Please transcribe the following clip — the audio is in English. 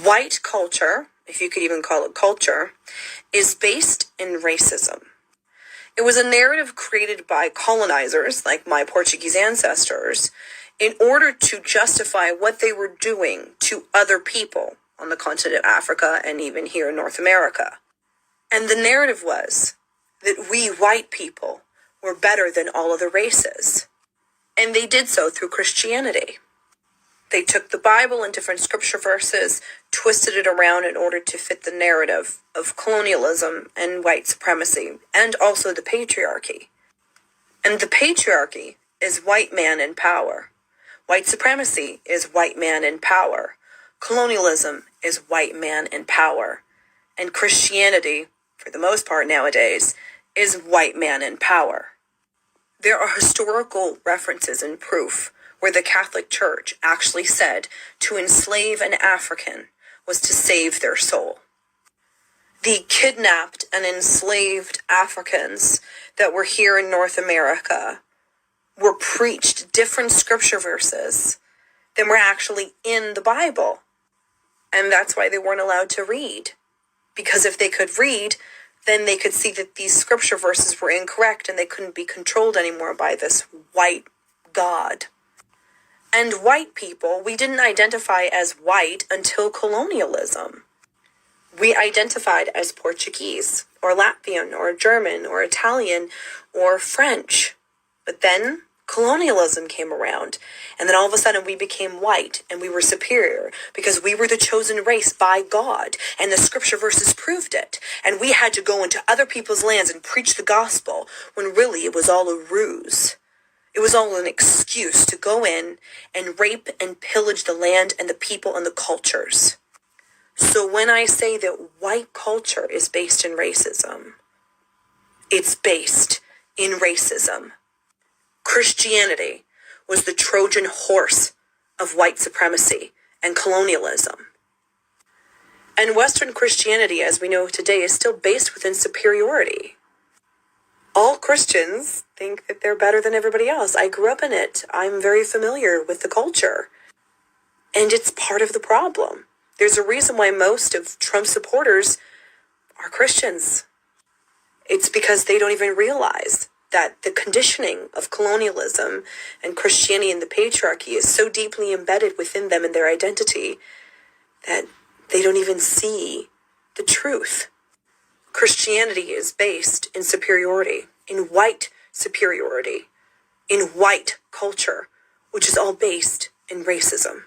White culture, if you could even call it culture, is based in racism. It was a narrative created by colonizers, like my Portuguese ancestors, in order to justify what they were doing to other people on the continent of Africa and even here in North America. And the narrative was that we white people were better than all other races. And they did so through Christianity. They took the Bible and different scripture verses, twisted it around in order to fit the narrative of colonialism and white supremacy, and also the patriarchy. And the patriarchy is white man in power. White supremacy is white man in power. Colonialism is white man in power. And Christianity, for the most part nowadays, is white man in power. There are historical references and proof where the Catholic Church actually said to enslave an African was to save their soul. The kidnapped and enslaved Africans that were here in North America were preached different scripture verses than were actually in the Bible. And that's why they weren't allowed to read. Because if they could read, then they could see that these scripture verses were incorrect and they couldn't be controlled anymore by this white God. And white people, we didn't identify as white until colonialism. We identified as Portuguese, or Latvian, or German, or Italian, or French. But then colonialism came around, and then all of a sudden we became white, and we were superior, because we were the chosen race by God, and the scripture verses proved it. And we had to go into other people's lands and preach the gospel, when really it was all a ruse. It was all an excuse to go in and rape and pillage the land and the people and the cultures. So when I say that white culture is based in racism, it's based in racism. Christianity was the Trojan horse of white supremacy and colonialism. And Western Christianity, as we know today, is still based within superiority. All Christians think that they're better than everybody else. I grew up in it. I'm very familiar with the culture. And it's part of the problem. There's a reason why most of Trump's supporters are Christians. It's because they don't even realize that the conditioning of colonialism and Christianity and the patriarchy is so deeply embedded within them and their identity that they don't even see the truth. Christianity is based in superiority, in white superiority, in white culture, which is all based in racism.